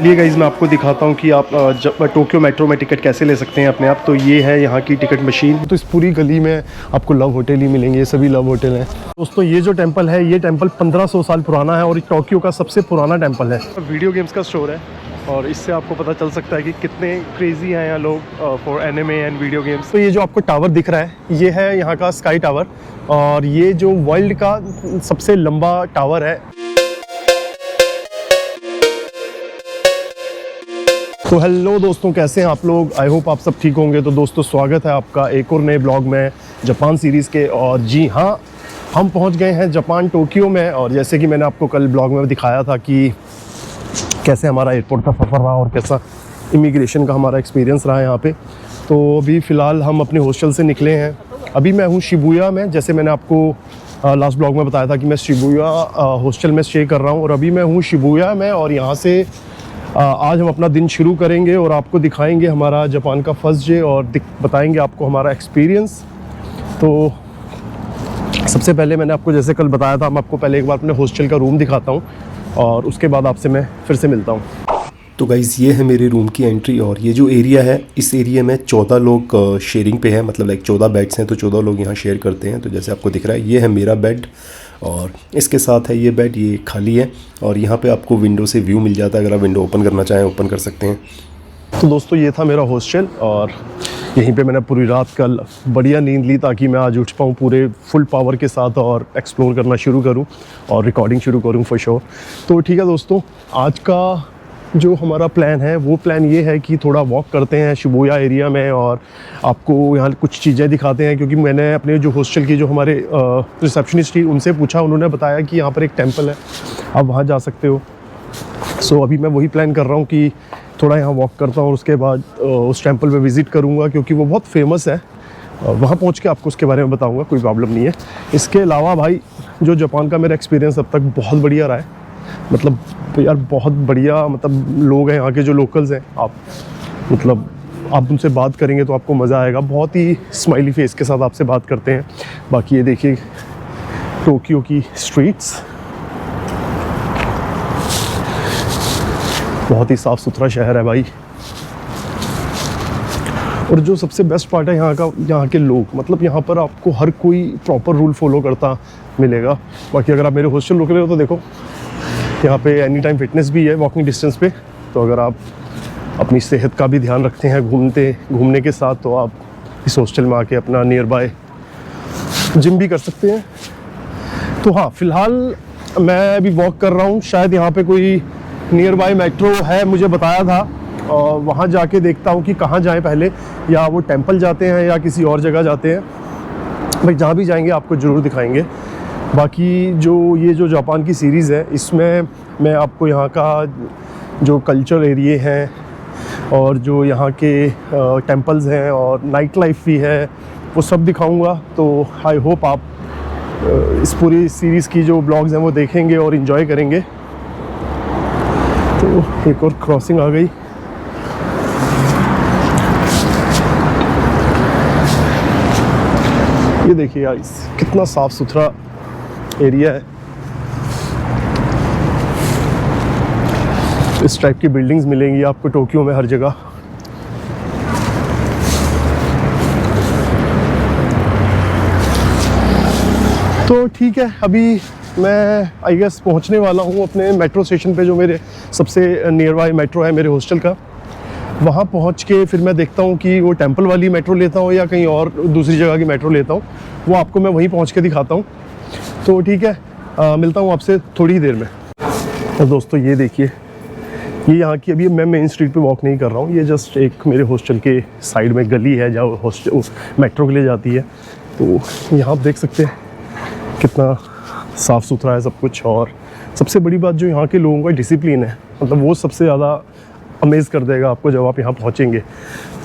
चलिए गाइज़ मैं आपको दिखाता हूँ कि आप जब टोक्यो मेट्रो में टिकट कैसे ले सकते हैं अपने आप। तो ये है यहाँ की टिकट मशीन। तो इस पूरी गली में आपको लव होटल ही मिलेंगे, ये सभी लव होटल हैं। दोस्तों ये जो टेंपल है, ये टेंपल 1500 साल पुराना है और टोक्यो का सबसे पुराना टेंपल है। वीडियो गेम्स का स्टोर है और इससे आपको पता चल सकता है कि कितने क्रेजी हैं यहाँ लोग for anime and video games. तो ये जो आपको टावर दिख रहा है, ये है यहाँ का स्काई टावर और ये जो वर्ल्ड का सबसे लंबा टावर है। तो हेलो दोस्तों, कैसे हैं आप लोग? आई होप आप सब ठीक होंगे। तो दोस्तों स्वागत है आपका एक और नए ब्लॉग में जापान सीरीज़ के। और जी हाँ, हम पहुंच गए हैं जापान टोक्यो में। और जैसे कि मैंने आपको कल ब्लॉग में दिखाया था कि कैसे हमारा एयरपोर्ट का सफ़र रहा और कैसा इमिग्रेशन का हमारा एक्सपीरियंस रहा यहाँ पे। तो अभी फ़िलहाल हम अपने हॉस्टल से निकले हैं। अभी मैं हूँ शिबुया में। जैसे मैंने आपको लास्ट ब्लॉग में बताया था कि मैं शिबुया हॉस्टल में स्टे कर रहा हूँ और अभी मैं हूँ शिबुया में। और यहाँ से आज हम अपना दिन शुरू करेंगे और आपको दिखाएंगे हमारा जापान का फर्स्ट डे और बताएंगे आपको हमारा एक्सपीरियंस। तो सबसे पहले मैंने आपको जैसे कल बताया था, मैं आपको पहले एक बार अपने हॉस्टल का रूम दिखाता हूँ और उसके बाद आपसे मैं फिर से मिलता हूँ। तो गाइज़ ये है मेरे रूम की एंट्री और ये जो एरिया है, इस एरिया में 14 लोग शेयरिंग पे हैं, मतलब लाइक 14 बेड्स हैं तो 14 लोग यहाँ शेयर करते हैं। तो जैसे आपको दिख रहा है, ये है मेरा बेड और इसके साथ है ये बेड, ये खाली है। और यहाँ पे आपको विंडो से व्यू मिल जाता है, अगर आप विंडो ओपन करना चाहें ओपन कर सकते हैं। तो दोस्तों ये था मेरा हॉस्टल और यहीं पे मैंने पूरी रात कल बढ़िया नींद ली ताकि मैं आज उठ पाऊँ पूरे फुल पावर के साथ और एक्सप्लोर करना शुरू करूँ और रिकॉर्डिंग शुरू करूँ फॉर श्योर। तो ठीक है दोस्तों, आज का जो हमारा प्लान है वो प्लान ये है कि थोड़ा वॉक करते हैं शिबुया एरिया में और आपको यहाँ कुछ चीज़ें दिखाते हैं। क्योंकि मैंने अपने जो हॉस्टल की जो हमारे रिसेप्शनिस्ट थी उनसे पूछा, उन्होंने बताया कि यहाँ पर एक टेंपल है, आप वहाँ जा सकते हो। सो अभी मैं वही प्लान कर रहा हूँ कि थोड़ा यहाँ वॉक करता हूँ और उसके बाद उस टेंपल पे विज़िट करूँगा क्योंकि वो बहुत फेमस है। वहाँ पहुँच के आपको उसके बारे में बताऊँगा, कोई प्रॉब्लम नहीं है। इसके अलावा भाई जो जापान का मेरा एक्सपीरियंस अब तक बहुत बढ़िया रहा है, मतलब यार बहुत बढ़िया, मतलब लोग हैं यहाँ के जो लोकल्स हैं, आप उनसे बात करेंगे तो आपको मज़ा आएगा। बहुत ही स्माइली फेस के साथ आपसे बात करते हैं। बाकी ये देखिए टोक्यो की स्ट्रीट्स, बहुत ही साफ़ सुथरा शहर है भाई। और जो सबसे बेस्ट पार्ट है यहाँ के लोग, मतलब यहाँ पर आपको हर कोई प्रॉपर रूल फॉलो करता मिलेगा। बाकी अगर आप मेरे हॉस्टल रुक रहे हो तो देखो यहाँ पे एनी टाइम फिटनेस भी है वॉकिंग डिस्टेंस पे। तो अगर आप अपनी सेहत का भी ध्यान रखते हैं घूमने के साथ, तो आप इस हॉस्टल में आके अपना नियर बाय जिम भी कर सकते हैं। तो हाँ, फ़िलहाल मैं अभी वॉक कर रहा हूँ। शायद यहाँ पे कोई नियर बाय मेट्रो है, मुझे बताया था, और वहाँ जाके देखता हूँ कि कहाँ जाएँ पहले, या वो टेंपल जाते हैं या किसी और जगह जाते हैं। भाई जहाँ भी जाएंगे आपको ज़रूर दिखाएंगे। बाकी ये जो जापान की सीरीज़ है, इसमें मैं आपको यहाँ का जो कल्चर एरिया हैं और जो यहाँ के टेंपल्स हैं और नाइट लाइफ भी है, वो सब दिखाऊंगा। तो आई होप आप इस पूरी सीरीज़ की जो ब्लॉग्स हैं वो देखेंगे और इन्जॉय करेंगे। तो एक और क्रॉसिंग आ गई। ये देखिए यार, कितना साफ़ सुथरा एरिया है। इस टाइप की बिल्डिंग्स मिलेंगी आपको टोक्यो में हर जगह। तो ठीक है, अभी मैं आई गेस पहुंचने वाला हूं अपने मेट्रो स्टेशन पे, जो मेरे सबसे नियर बाय मेट्रो है मेरे हॉस्टल का। वहाँ पहुँच के फिर मैं देखता हूँ कि वो टेंपल वाली मेट्रो लेता हूँ या कहीं और दूसरी जगह की मेट्रो लेता हूँ। वो आपको मैं वहीं पहुँच के दिखाता हूँ। तो ठीक है, मिलता हूँ आपसे थोड़ी ही देर में। तो दोस्तों ये देखिए, ये यहाँ की, अभी मैं मेन स्ट्रीट पे वॉक नहीं कर रहा हूँ, ये जस्ट एक मेरे हॉस्टल के साइड में गली है जहाँ हॉस्टल मेट्रो के लिए जाती है। तो यहाँ आप देख सकते हैं कितना साफ़ सुथरा है सब कुछ। और सबसे बड़ी बात जो यहाँ के लोगों का डिसिप्लिन है, मतलब वो सबसे ज़्यादा अमेज़ कर देगा आपको जब आप यहाँ पहुँचेंगे।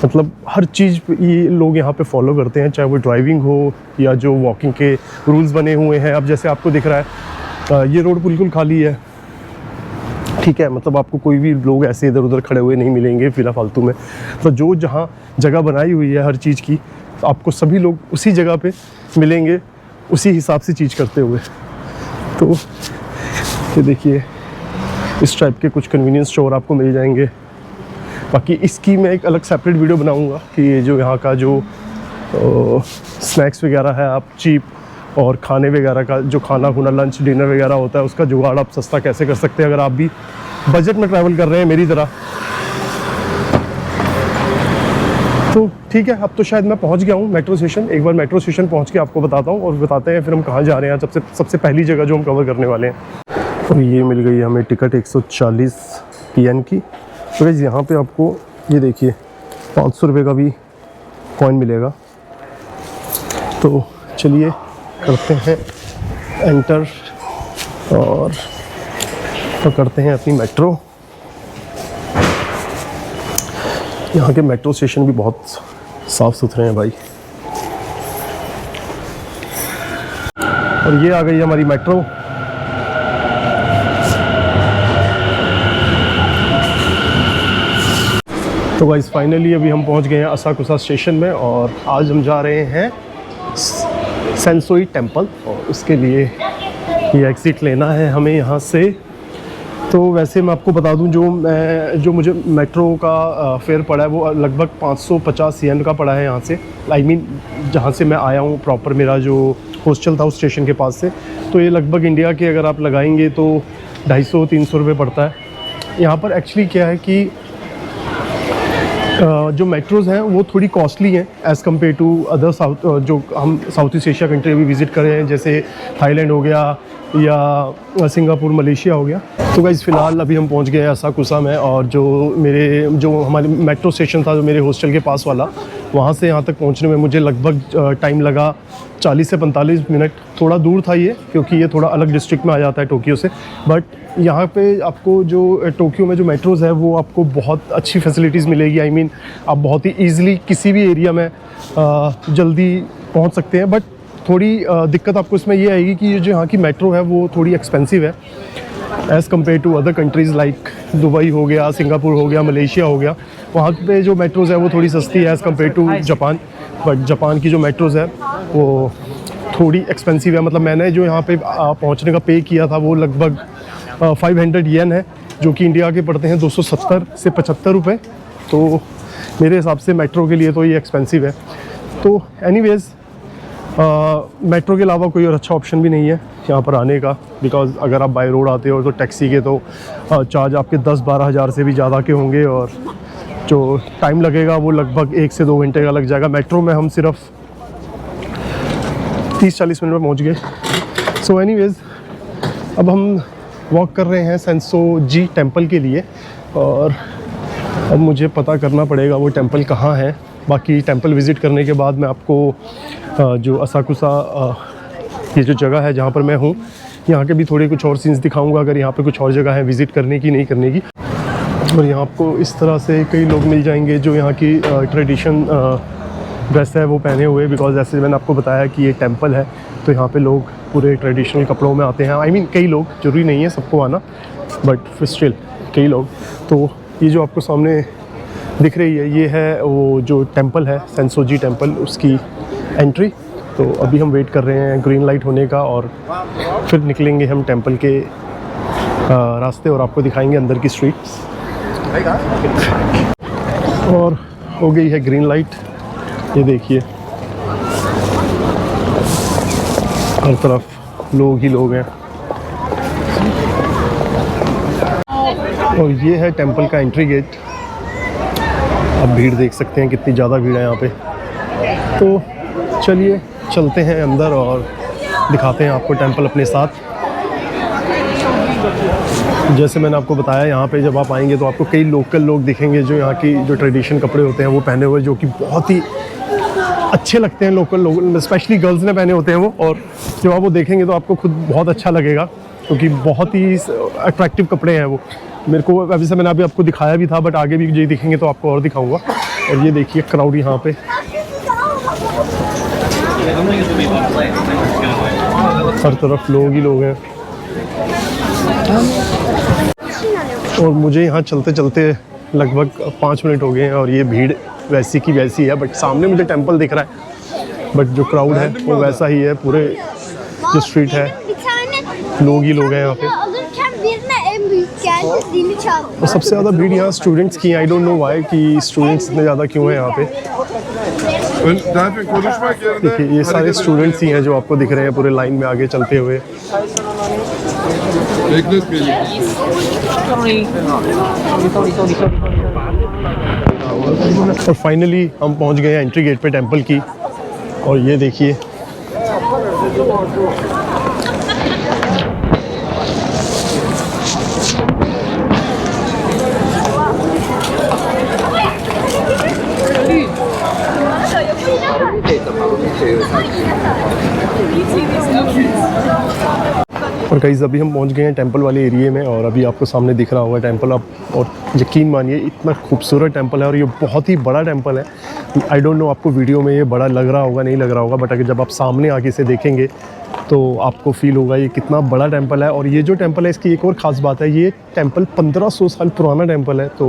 मतलब हर चीज़ ये लोग यहाँ पे फॉलो करते हैं, चाहे वो ड्राइविंग हो या जो वॉकिंग के रूल्स बने हुए हैं। अब जैसे आपको दिख रहा है, ये रोड बिल्कुल खाली है, ठीक है, मतलब आपको कोई भी लोग ऐसे इधर उधर खड़े हुए नहीं मिलेंगे फिलहाल फालतू में। तो जो जहाँ जगह बनाई हुई है हर चीज़ की, तो आपको सभी लोग उसी जगह पे मिलेंगे, उसी हिसाब से चीज़ करते हुए। तो ये देखिए इस टाइप के कुछ कन्वीनियंस स्टोर आपको मिल जाएंगे। बाकी इसकी मैं एक अलग सेपरेट वीडियो बनाऊंगा कि ये जो यहाँ का जो स्नैक्स वगैरह है, आप चीप और खाने वगैरह का जो खाना खुना लंच डिनर वगैरह होता है उसका जुगाड़ आप सस्ता कैसे कर सकते हैं अगर आप भी बजट में ट्रैवल कर रहे हैं मेरी तरह। तो ठीक है, अब तो शायद मैं पहुंच गया हूँ मेट्रो स्टेशन। एक बार मेट्रो स्टेशन पहुंच के आपको बताता हूँ और बताते हैं फिर हम कहाँ जा रहे हैं। सबसे पहली जगह जो हम कवर करने वाले हैं, और ये मिल गई हमें टिकट 140 PN की। तो गाइस यहाँ पे आपको ये देखिए 500 रुपये का भी कॉइन मिलेगा। तो चलिए करते हैं एंटर और पकड़ते हैं अपनी मेट्रो। यहाँ के मेट्रो स्टेशन भी बहुत साफ़ सुथरे हैं भाई। और ये आ गई हमारी मेट्रो। तो गाइस फाइनली अभी हम पहुँच गए हैं असाकुसा स्टेशन में और आज हम जा रहे हैं सेंसोई टेम्पल और उसके लिए ये एग्ज़िट लेना है हमें यहाँ से। तो वैसे मैं आपको बता दूं जो मुझे मेट्रो का फेयर पड़ा है वो लगभग 550 येन का पड़ा है यहाँ से। आई मीन जहाँ से मैं आया हूँ प्रॉपर, मेरा जो हॉस्टल था उस स्टेशन के पास से। तो ये लगभग इंडिया के अगर आप लगाएंगे तो 250-300 रुपये पड़ता है। यहाँ पर एक्चुअली क्या है कि जो मेट्रोज़ हैं वो थोड़ी कॉस्टली हैं एज़ कम्पेयर टू अदर जो हम साउथ ईस्ट एशिया कंट्री भी विज़िट कर रहे हैं, जैसे थाईलैंड हो गया या सिंगापुर मलेशिया हो गया। तो गाइस फ़िलहाल अभी हम पहुंच गए असाकुसा में और जो हमारे मेट्रो स्टेशन था जो मेरे हॉस्टल के पास वाला, वहां से यहाँ तक पहुंचने में मुझे लगभग टाइम लगा 40 से 45 मिनट। थोड़ा दूर था ये क्योंकि ये थोड़ा अलग डिस्ट्रिक्ट में आ जाता है टोक्यो से। बट यहाँ पे आपको जो टोक्यो में जो मेट्रोज़ है वो आपको बहुत अच्छी फैसिलिटीज़ मिलेगी। आई मीन आप बहुत ही ईज़िली किसी भी एरिया में जल्दी पहुँच सकते हैं। बट थोड़ी दिक्कत आपको इसमें ये आएगी कि ये जो यहाँ की मेट्रो है वो थोड़ी एक्सपेंसिव है as compare to other countries like Dubai हो गया, सिंगापुर हो गया, मलेशिया हो गया। वहाँ पे जो मेट्रोज़ है वो थोड़ी सस्ती है as compare to Japan. But Japan की जो मेट्रोज़ है वो थोड़ी एक्सपेंसिव है। मतलब मैंने जो यहाँ पे पहुँचने का पे किया था वो लगभग 500 येन है, जो कि इंडिया के पड़ते हैं 270 से 75 रुपये। तो मेरे हिसाब से मेट्रो के लिए तो ये एक्सपेंसिव है। तो एनीवेज़ मेट्रो के अलावा कोई और अच्छा ऑप्शन भी नहीं है यहाँ पर आने का, बिकॉज़ अगर आप बाय रोड आते हो तो टैक्सी के तो चार्ज आपके 10-12 हज़ार से भी ज़्यादा के होंगे और जो टाइम लगेगा वो लगभग 1 से 2 घंटे का लग जाएगा। मेट्रो में हम सिर्फ 30-40 मिनट में पहुँच गए। सो एनीवेज़ अब हम वॉक कर रहे हैं सेंसोजी टेम्पल के लिए और अब मुझे पता करना पड़ेगा वो टेम्पल कहाँ है। बाकी टेम्पल विज़िट करने के बाद मैं आपको जो असाकुसा ये जो जगह है जहाँ पर मैं हूँ यहाँ के भी थोड़े कुछ और सीन्स दिखाऊंगा, अगर यहाँ पे कुछ और जगह है विज़िट करने की नहीं करने की। और यहाँ आपको इस तरह से कई लोग मिल जाएंगे जो यहाँ की ट्रेडिशन ड्रेस है वो पहने हुए, बिकॉज़ जैसे मैंने आपको बताया कि ये टेम्पल है तो यहाँ पे लोग पूरे ट्रेडिशनल कपड़ों में आते हैं। आई मीन कई लोग, ज़रूरी नहीं है सबको आना, बट स्टिल कई लोग। तो ये जो आपको सामने दिख रही है ये है वो जो टेम्पल है सेंसोजी टेम्पल, उसकी एंट्री। तो अभी हम वेट कर रहे हैं ग्रीन लाइट होने का और फिर निकलेंगे हम टेम्पल के रास्ते और आपको दिखाएंगे अंदर की स्ट्रीट्स। और हो गई है ग्रीन लाइट, ये देखिए हर तरफ लोग ही लोग हैं। और ये है टेम्पल का एंट्री गेट। आप भीड़ देख सकते हैं कितनी ज़्यादा भीड़ है यहाँ पे। तो चलिए चलते हैं अंदर और दिखाते हैं आपको टेम्पल अपने साथ। जैसे मैंने आपको बताया यहाँ पे जब आप आएंगे तो आपको कई लोकल लोग दिखेंगे जो यहाँ की जो ट्रेडिशन कपड़े होते हैं वो पहने हुए, जो कि बहुत ही अच्छे लगते हैं लोकल लोग, स्पेशली गर्ल्स ने पहने होते हैं वो। और जब आप वो देखेंगे तो आपको खुद बहुत अच्छा लगेगा क्योंकि बहुत ही अट्रैक्टिव कपड़े हैं वो। मेरे को वैसे मैंने अभी आपको दिखाया भी था, बट आगे भी ये दिखेंगे तो आपको और दिखाऊंगा। और ये देखिए क्राउड यहाँ पे, हर तरफ लोग ही लोग हैं। और मुझे यहाँ चलते चलते लगभग 5 मिनट हो गए हैं और ये भीड़ वैसी की वैसी है। बट सामने मुझे टेम्पल दिख रहा है, बट जो क्राउड है वो वैसा ही है। पूरे जो स्ट्रीट है लोग ही लोग हैं यहाँ पे। और सबसे ज़्यादा भीड़ यहाँ स्टूडेंट्स की है। आई डोंट नो व्हाई कि स्टूडेंट्स इतने ज़्यादा क्यों हैं यहाँ पे। देखिए ये सारे स्टूडेंट्स ही हैं जो आपको दिख रहे हैं पूरे लाइन में आगे चलते हुए। और फाइनली हम पहुँच गए हैं एंट्री गेट पे टेंपल की। और ये देखिए और गाइस अभी हम पहुंच गए हैं टेंपल वाले एरिए में। और अभी आपको सामने दिख रहा होगा टेंपल आप, और यकीन मानिए इतना खूबसूरत टेंपल है और ये बहुत ही बड़ा टेंपल है। आई डोंट नो आपको वीडियो में ये बड़ा लग रहा होगा नहीं लग रहा होगा, बट अगर जब आप सामने आके इसे देखेंगे तो आपको फील होगा ये कितना बड़ा टेंपल है। और ये जो टेंपल है इसकी एक और ख़ास बात है, ये टेंपल 1500 साल पुराना टेंपल है। तो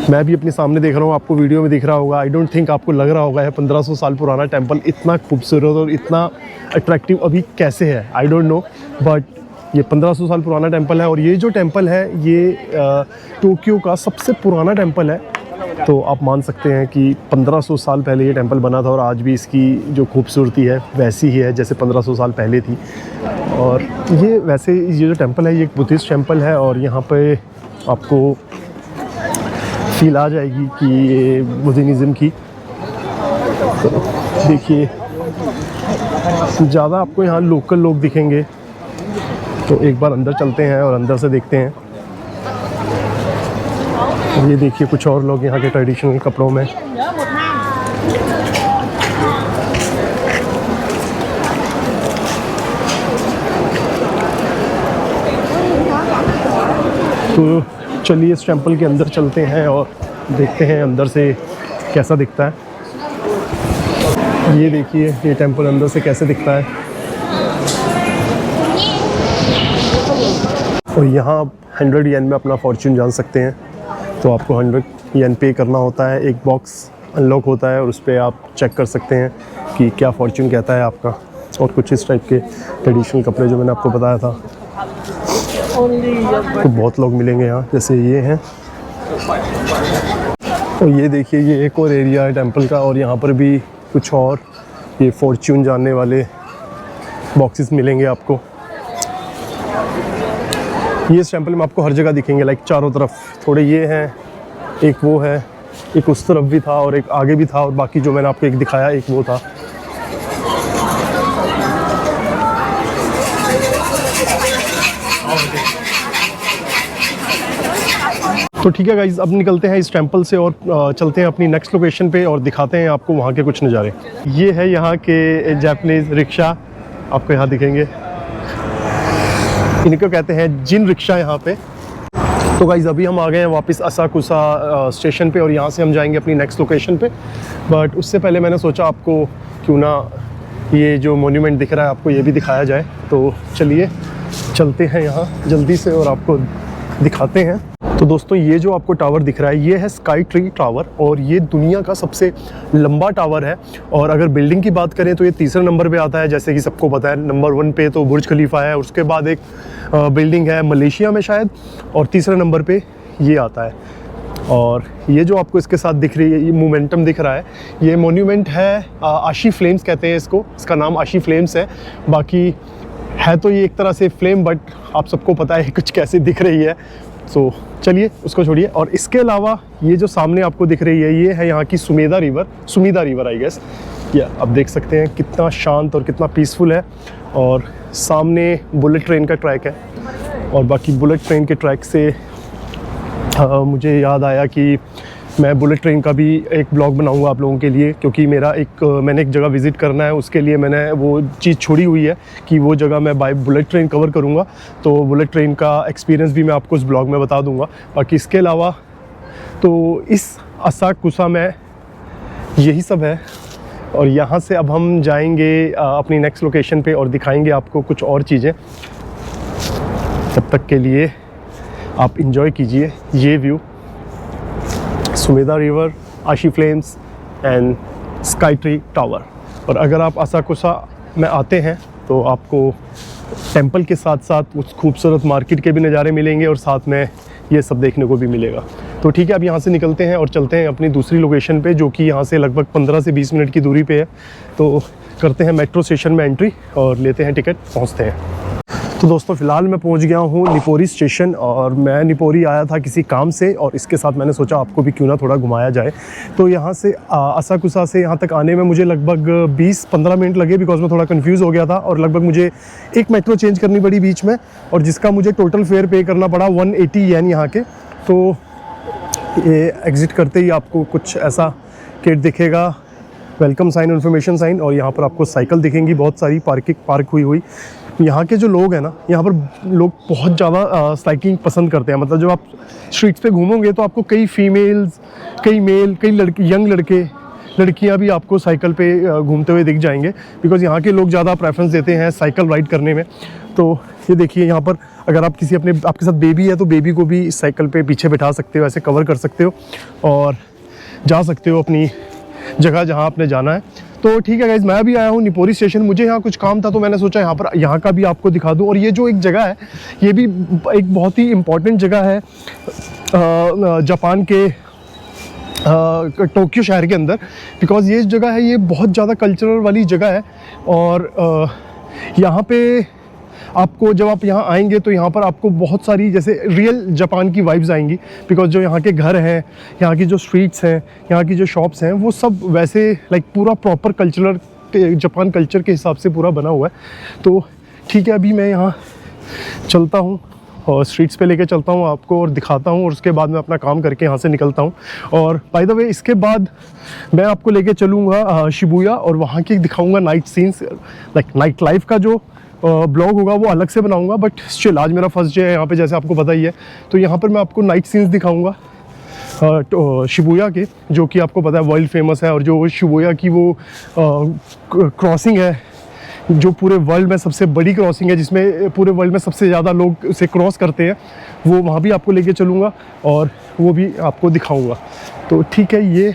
मैं भी अपने सामने देख रहा हूँ, आपको वीडियो में दिख रहा होगा। आई डोंट थिंक आपको लग रहा होगा है 1500 साल पुराना टेंपल इतना खूबसूरत और इतना अट्रैक्टिव अभी कैसे है, आई डोंट नो, बट ये 1500 साल पुराना टेंपल है। और ये जो टेंपल है ये टोक्यो का सबसे पुराना टेंपल है। तो आप मान सकते हैं कि 1500 साल पहले ये टेंपल बना था और आज भी इसकी जो खूबसूरती है वैसी ही है जैसे 1500 साल पहले थी। और ये वैसे ये जो टेंपल है ये एक बुद्धिस्ट टेंपल है और यहाँ पे आपको फील आ जाएगी कि ये बुद्धिज़्म की। तो देखिए ज़्यादा आपको यहाँ लोकल लोग दिखेंगे। तो एक बार अंदर चलते हैं और अंदर से देखते हैं। ये देखिए कुछ और लोग यहाँ के ट्रेडिशनल कपड़ों में। तो चलिए इस टेंपल के अंदर चलते हैं और देखते हैं अंदर से कैसा दिखता है। ये देखिए ये टेंपल अंदर से कैसे दिखता है। और यहाँ आप 100 येन में अपना फॉर्च्यून जान सकते हैं। तो आपको 100 येन पे करना होता है, एक बॉक्स अनलॉक होता है और उस पर आप चेक कर सकते हैं कि क्या फॉर्च्यून कहता है आपका। और कुछ इस टाइप के ट्रेडिशनल कपड़े जो मैंने आपको बताया था, तो बहुत लोग मिलेंगे यहाँ, जैसे ये हैं। और ये देखिए ये एक और एरिया है टेंपल का और यहाँ पर भी कुछ और ये फॉर्च्यून जानने वाले बॉक्सेस मिलेंगे आपको। ये इस टेंपल में आपको हर जगह दिखेंगे, लाइक चारों तरफ। थोड़े ये हैं, एक वो है, एक उस तरफ भी था और एक आगे भी था और बाकी जो मैंने आपको एक दिखाया एक वो था। तो ठीक है गाइज, अब निकलते हैं इस टेंपल से और चलते हैं अपनी नेक्स्ट लोकेशन पे और दिखाते हैं आपको वहाँ के कुछ नज़ारे। ये है यहाँ के जापानीज़ रिक्शा, आपको यहाँ दिखेंगे। इनको कहते हैं जिन रिक्शा यहाँ पे। तो गाइज अभी हम आ गए हैं वापस असाकुसा स्टेशन पे और यहाँ से हम जाएंगे अपनी नेक्स्ट लोकेशन पे। बट उससे पहले मैंने सोचा आपको क्यों ना ये जो मोन्यूमेंट दिख रहा है आपको ये भी दिखाया जाए। तो चलिए चलते हैं यहाँ जल्दी से और आपको दिखाते हैं। तो दोस्तों ये जो आपको टावर दिख रहा है ये है स्काई ट्री टावर और ये दुनिया का सबसे लंबा टावर है। और अगर बिल्डिंग की बात करें तो ये तीसरे नंबर पे आता है, जैसे कि सबको पता है। नंबर 1 पे तो बुर्ज खलीफा है, उसके बाद एक बिल्डिंग है मलेशिया में शायद, और तीसरे नंबर पे ये आता है। और ये जो आपको इसके साथ दिख रही है ये मोमेंटम दिख रहा है, ये मोन्यूमेंट है आशी फ्लेम्स कहते हैं इसको, इसका नाम आशी फ्लेम्स है। बाकी है तो ये एक तरह से फ्लेम, बट आप सबको पता है कुछ कैसे दिख रही है। सो चलिए उसको छोड़िए। और इसके अलावा ये जो सामने आपको दिख रही है ये है यहाँ की सुमीदा रिवर आई गेस। या आप देख सकते हैं कितना शांत और कितना पीसफुल है। और सामने बुलेट ट्रेन का ट्रैक है और बाकी बुलेट ट्रेन के ट्रैक से मुझे याद आया कि मैं बुलेट ट्रेन का भी एक ब्लॉग बनाऊंगा आप लोगों के लिए, क्योंकि मैंने एक जगह विज़िट करना है, उसके लिए मैंने वो चीज़ छोड़ी हुई है कि वो जगह मैं बाय बुलेट ट्रेन कवर करूंगा। तो बुलेट ट्रेन का एक्सपीरियंस भी मैं आपको उस ब्लॉग में बता दूंगा। बाकी इसके अलावा तो इस असाकुसा में यही सब है। और यहाँ से अब हम जाएंगे अपनी नेक्स्ट लोकेशन पे और दिखाएंगे आपको कुछ और चीज़ें। तब तक के लिए आप इंजॉय कीजिए ये व्यू, सुमेदा रिवर, आशी flames and sky tree tower. और अगर आप असाकुसा में आते हैं तो आपको टेंपल के साथ साथ उस खूबसूरत मार्केट के भी नज़ारे मिलेंगे और साथ में ये सब देखने को भी मिलेगा। तो ठीक है, अब यहाँ से निकलते हैं और चलते हैं अपनी दूसरी लोकेशन पे, जो कि यहाँ से लगभग 15 से 20 मिनट की दूरी पे है। तो करते हैं मेट्रो स्टेशन में एंट्री और लेते हैं टिकट, पहुँचते हैं। तो दोस्तों फ़िलहाल मैं पहुंच गया हूं निपोरी स्टेशन, और मैं निपोरी आया था किसी काम से, और इसके साथ मैंने सोचा आपको भी क्यों ना थोड़ा घुमाया जाए। तो यहाँ से असाकुसा से यहाँ तक आने में मुझे लगभग 20-15 मिनट लगे, बिकॉज मैं थोड़ा कंफ्यूज हो गया था, और लगभग मुझे एक मेट्रो चेंज करनी पड़ी बीच में, और जिसका मुझे टोटल फेयर पे करना पड़ा 180 येन यहाँ के। तो ये एग्ज़िट करते ही आपको कुछ ऐसा गेट दिखेगा, वेलकम साइन, इन्फॉर्मेशन साइन, और यहाँ पर आपको साइकिल दिखेंगी बहुत सारी पार्क हुई। यहाँ के जो लोग हैं ना, यहाँ पर लोग बहुत ज़्यादा साइकिलिंग पसंद करते हैं। मतलब जब आप स्ट्रीट्स पे घूमोगे तो आपको कई फीमेल्स, कई मेल, कई यंग लड़कियाँ भी आपको साइकिल पे घूमते हुए दिख जाएंगे, बिकॉज़ यहाँ के लोग ज़्यादा प्रेफरेंस देते हैं साइकिल राइड करने में। तो ये देखिए, यहाँ पर अगर आप आपके साथ बेबी है तो बेबी को भी साइकिल पे पीछे बैठा सकते हो, ऐसे कवर कर सकते हो और जा सकते हो अपनी जगह जहाँ आपने जाना है। तो ठीक है गाइज, मैं भी आया हूँ निपोरी स्टेशन, मुझे यहाँ कुछ काम था तो मैंने सोचा यहाँ का भी आपको दिखा दूँ। और ये जो एक जगह है, ये भी एक बहुत ही इम्पॉर्टेंट जगह है जापान के टोक्यो शहर के अंदर, बिकॉज़ ये जगह है, ये बहुत ज़्यादा कल्चरल वाली जगह है। और यहाँ पे आपको, जब आप यहाँ आएंगे तो यहाँ पर आपको बहुत सारी जैसे रियल जापान की वाइब्स आएंगी, बिकॉज जो यहाँ के घर हैं, यहाँ की जो स्ट्रीट्स हैं, यहाँ की जो शॉप्स हैं, वो सब वैसे लाइक पूरा प्रॉपर कल्चरल जापान कल्चर के हिसाब से पूरा बना हुआ है। तो ठीक है, अभी मैं यहाँ चलता हूँ और स्ट्रीट्स पे लेके चलता हूँ आपको और दिखाता हूँ, और उसके बाद मैं अपना काम करके यहाँ से निकलता हूँ। और बाय द वे, इसके बाद मैं आपको लेके चलूँगा शिबुया, और वहाँ की दिखाऊँगा night scenes, like night life का जो ब्लॉग होगा वो अलग से बनाऊंगा। बट स्टिल आज मेरा फर्स्ट डे है यहाँ पे, जैसे आपको पता ही है। तो यहाँ पर मैं आपको नाइट सीन्स दिखाऊंगा शिबुया के, जो कि आपको पता है वर्ल्ड फेमस है। और जो शिबुया की वो क्रॉसिंग है, जो पूरे वर्ल्ड में सबसे बड़ी क्रॉसिंग है, जिसमें पूरे वर्ल्ड में सबसे ज़्यादा लोग उसे क्रॉस करते हैं, वो वहाँ भी आपको लेके चलूँगा और वो भी आपको दिखाऊँगा। तो ठीक है, ये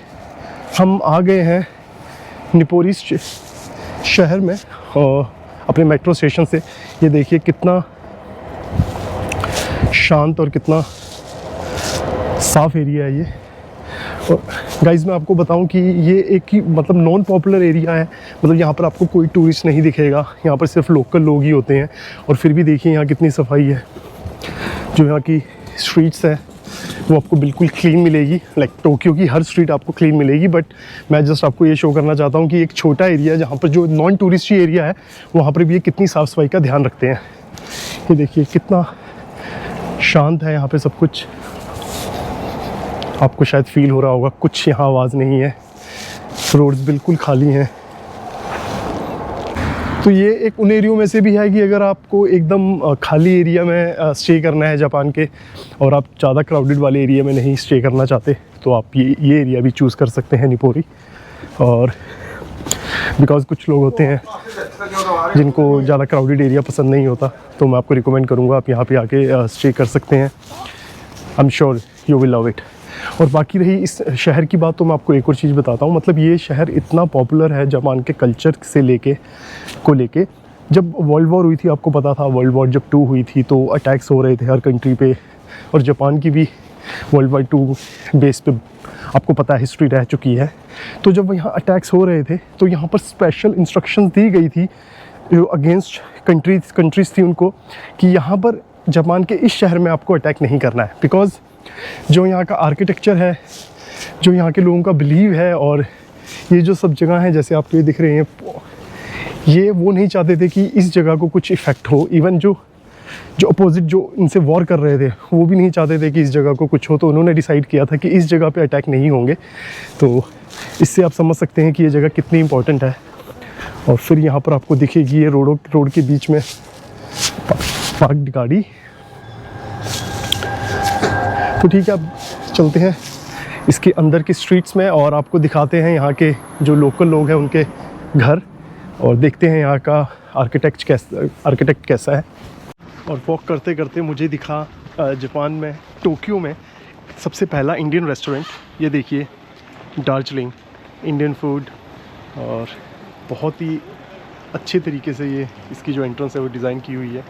हम आ गए हैं निपोरी शहर में और अपने मेट्रो स्टेशन से। ये देखिए कितना शांत और कितना साफ़ एरिया है ये। और गाइज़, मैं आपको बताऊं कि ये एक ही मतलब नॉन पॉपुलर एरिया है, मतलब यहाँ पर आपको कोई टूरिस्ट नहीं दिखेगा, यहाँ पर सिर्फ लोकल लोग ही होते हैं। और फिर भी देखिए यहाँ कितनी सफाई है, जो यहाँ की स्ट्रीट्स है वो आपको बिल्कुल क्लीन मिलेगी। लाइक टोक्यो की हर स्ट्रीट आपको क्लीन मिलेगी, बट मैं जस्ट आपको ये शो करना चाहता हूँ कि एक छोटा एरिया जहाँ पर जो नॉन टूरिस्टी एरिया है, वहाँ पर भी ये कितनी साफ़ सफाई का ध्यान रखते हैं। ये देखिए कितना शांत है यहाँ पे सब कुछ। आपको शायद फील हो रहा होगा, कुछ यहाँ आवाज़ नहीं है, रोड्स बिल्कुल खाली हैं। तो ये एक उन एरियो में से भी है कि अगर आपको एकदम खाली एरिया में स्टे करना है जापान के, और आप ज़्यादा क्राउडेड वाले एरिया में नहीं स्टे करना चाहते, तो आप ये एरिया भी चूज़ कर सकते हैं निपोरी। और बिकॉज़ कुछ लोग होते हैं जिनको ज़्यादा क्राउडेड एरिया पसंद नहीं होता, तो मैं आपको रिकमेंड करूँगा आप यहाँ पे आके स्टे कर सकते हैं। I am sure you will love it. और बाकी रही इस शहर की बात, तो मैं आपको एक और चीज़ बताता हूँ। मतलब ये शहर इतना पॉपुलर है जापान के कल्चर से लेके जब वर्ल्ड वॉर हुई थी, आपको पता था वर्ल्ड वॉर जब 2 हुई थी तो अटैक्स हो रहे थे हर कंट्री पे, और जापान की भी वर्ल्ड वॉर 2 बेस पे आपको पता है हिस्ट्री रह चुकी है। तो जब यहाँ अटैक्स हो रहे थे तो यहाँ पर स्पेशल इंस्ट्रक्शंस दी गई थी जो अगेंस्ट कंट्रीज़ थी उनको, कि यहाँ पर जापान के इस शहर में आपको अटैक नहीं करना है। बिकॉज़ जो यहाँ का आर्किटेक्चर है, जो यहाँ के लोगों का बिलीव है, और ये जो सब जगह हैं जैसे आपको ये दिख रहे हैं, ये वो नहीं चाहते थे कि इस जगह को कुछ इफ़ेक्ट हो। इवन जो अपोजिट जो इनसे वॉर कर रहे थे, वो भी नहीं चाहते थे कि इस जगह को कुछ हो। तो उन्होंने डिसाइड किया था कि इस जगह पे अटैक नहीं होंगे। तो इससे आप समझ सकते हैं कि ये जगह कितनी इम्पोर्टेंट है। और फिर यहाँ पर आपको दिखेगी ये रोड के बीच में पार्क्ड गाड़ी। तो ठीक है, अब चलते हैं इसके अंदर की स्ट्रीट्स में और आपको दिखाते हैं यहाँ के जो लोकल लोग हैं उनके घर, और देखते हैं यहाँ का आर्किटेक्ट कैसा है। और वॉक करते करते मुझे दिखा जापान में टोक्यो में सबसे पहला इंडियन रेस्टोरेंट। ये देखिए, दार्जिलिंग इंडियन फूड, और बहुत ही अच्छे तरीके से ये इसकी जो एंट्रेंस है वो डिज़ाइन की हुई है।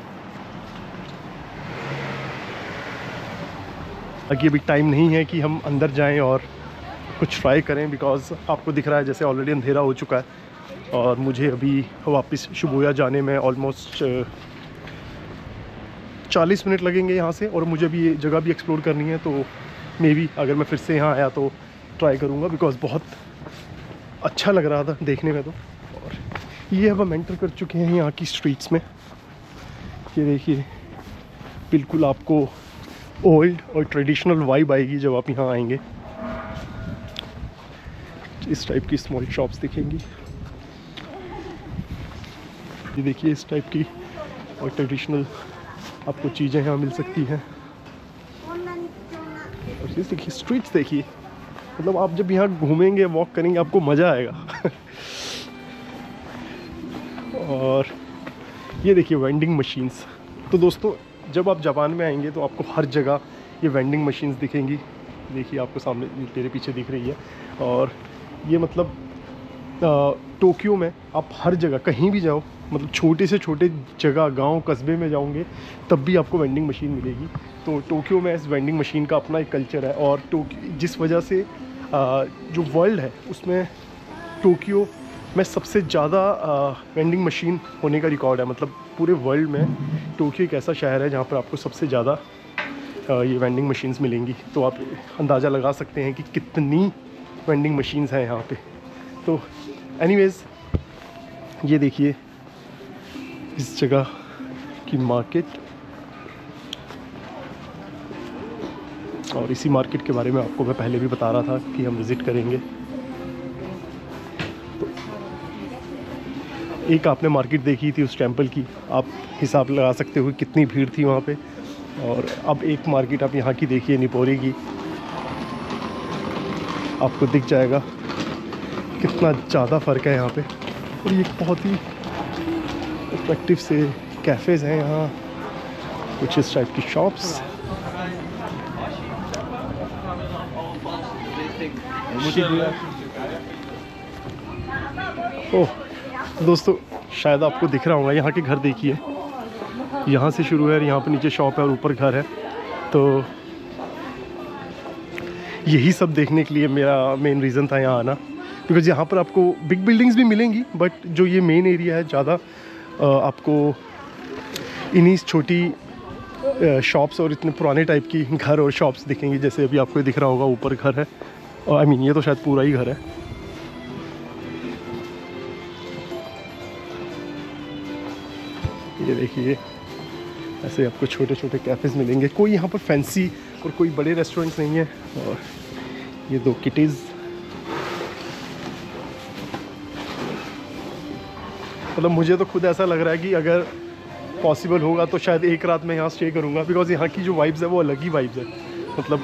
बाकी अभी टाइम नहीं है कि हम अंदर जाएं और कुछ ट्राई करें, बिकॉज़ आपको दिख रहा है जैसे ऑलरेडी अंधेरा हो चुका है और मुझे अभी वापस शिबुया जाने में ऑलमोस्ट 40 मिनट लगेंगे यहाँ से, और मुझे भी ये जगह भी एक्सप्लोर करनी है। तो मे बी अगर मैं फिर से यहाँ आया तो ट्राई करूँगा, बिकॉज़ बहुत अच्छा लग रहा था देखने में। तो और ये अब हम एंटर कर चुके हैं यहाँ की स्ट्रीट्स में। ये देखिए, बिल्कुल आपको ओल्ड और ट्रेडिशनल वाइब आएगी जब आप यहाँ आएंगे। इस टाइप की स्मॉल शॉप्स दिखेंगी, ये देखिए इस टाइप की और ट्रेडिशनल आपको चीज़ें यहाँ मिल सकती हैं। और ये देखिए स्ट्रीट्स देखिए, मतलब आप जब यहाँ घूमेंगे वॉक करेंगे आपको मज़ा आएगा। और ये देखिए वेंडिंग मशीन्स। तो दोस्तों जब आप जापान में आएंगे तो आपको हर जगह ये वेंडिंग मशीन्स दिखेंगी। देखिए आपको सामने तेरे पीछे दिख रही है। और ये मतलब टोक्यो में आप हर जगह कहीं भी जाओ, मतलब छोटे से छोटे जगह गांव कस्बे में जाओगे तब भी आपको वेंडिंग मशीन मिलेगी। तो टोक्यो में इस वेंडिंग मशीन का अपना एक कल्चर है। और जिस वजह से जो वर्ल्ड है उसमें टोक्यो में सबसे ज़्यादा वेंडिंग मशीन होने का रिकॉर्ड है। मतलब पूरे वर्ल्ड में टोक्यो एक ऐसा शहर है जहाँ पर आपको सबसे ज़्यादा ये वेंडिंग मशीन्स मिलेंगी। तो आप अंदाज़ा लगा सकते हैं कि कितनी वेंडिंग मशीन्स हैं यहाँ पे। तो एनीवेज़ ये देखिए इस जगह की मार्केट, और इसी मार्केट के बारे में आपको मैं पहले भी बता रहा था कि हम विज़िट करेंगे। तो एक आपने मार्केट देखी थी उस टेंपल की, आप हिसाब लगा सकते हो कितनी भीड़ थी वहाँ पे। और अब एक मार्केट आप यहाँ की देखिए निपोरी की, आपको दिख जाएगा कितना ज़्यादा फ़र्क है यहाँ पे। और ये बहुत ही अट्रैक्टिव से कैफ़ेज़ हैं यहाँ, कुछ इस टाइप की शॉप्स। ओह दोस्तों शायद आपको दिख रहा होगा यहाँ के घर देखिए, यहाँ से शुरू है, यहाँ पे नीचे शॉप है और ऊपर घर है। तो यही सब देखने के लिए मेरा मेन रीज़न था यहाँ आना, बिकॉज़ यहाँ पर आपको बिग बिल्डिंग्स भी मिलेंगी, बट जो ये मेन एरिया है ज़्यादा आपको इन्हीं छोटी शॉप्स और इतने पुराने टाइप की घर और शॉप्स दिखेंगी। जैसे अभी आपको दिख रहा होगा ऊपर घर है, और आई मीन ये तो शायद पूरा ही घर है। ये देखिए ऐसे आपको छोटे छोटे कैफ़ेज़ मिलेंगे, कोई यहाँ पर फैंसी और कोई बड़े रेस्टोरेंट्स नहीं है। और ये दो किटीज़, मतलब मुझे तो खुद ऐसा लग रहा है कि अगर पॉसिबल होगा तो शायद एक रात में यहाँ स्टे करूँगा, बिकॉज़ यहाँ की जो वाइब्स है वो अलग ही वाइब्स है। मतलब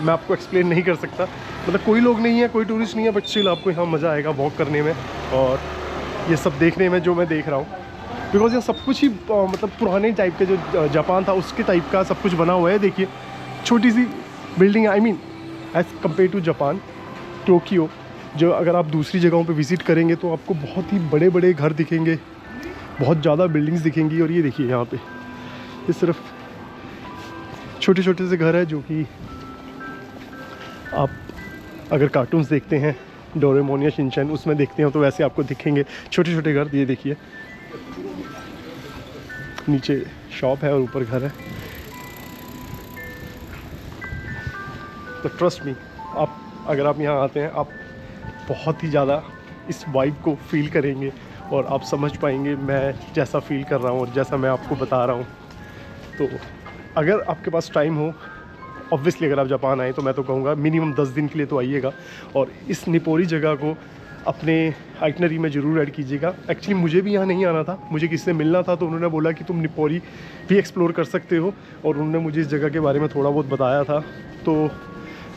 मैं आपको एक्सप्लेन नहीं कर सकता, मतलब कोई लोग नहीं है, कोई टूरिस्ट नहीं है, बट स्टिल आपको यहाँ मज़ा आएगा वॉक करने में और ये सब देखने में जो मैं देख रहा हूँ। बिकॉज़ यहाँ सब कुछ ही मतलब पुराने टाइप के जो जापान था उसके टाइप का सब कुछ बना हुआ है। देखिए छोटी सी building, I mean as compare to Japan Tokyo, जो अगर आप दूसरी जगहों पे विज़िट करेंगे तो आपको बहुत ही बड़े बड़े घर दिखेंगे, बहुत ज़्यादा बिल्डिंग्स दिखेंगी। और ये देखिए यहाँ पे ये सिर्फ छोटे छोटे से घर है, जो कि आप अगर कार्टून्स देखते हैं डोरेमोन या शिनचैन उसमें देखते हो तो वैसे आपको दिखेंगे छोटे छोटे घर। ये देखिए नीचे शॉप है और ऊपर घर है। तो ट्रस्ट मी, आप अगर आप यहाँ आते हैं आप बहुत ही ज़्यादा इस वाइब को फील करेंगे और आप समझ पाएंगे मैं जैसा फील कर रहा हूँ और जैसा मैं आपको बता रहा हूँ। तो अगर आपके पास टाइम हो, ऑब्वियसली अगर आप जापान आए तो मैं तो कहूँगा मिनिमम 10 दिन के लिए तो आइएगा और इस निपोरी जगह को अपने आइटनरी में ज़रूर ऐड कीजिएगा। एक्चुअली मुझे भी यहाँ नहीं आना था, मुझे किसी से मिलना था तो उन्होंने बोला कि तुम निपोरी भी एक्सप्लोर कर सकते हो और उन्होंने मुझे इस जगह के बारे में थोड़ा बहुत बताया था। तो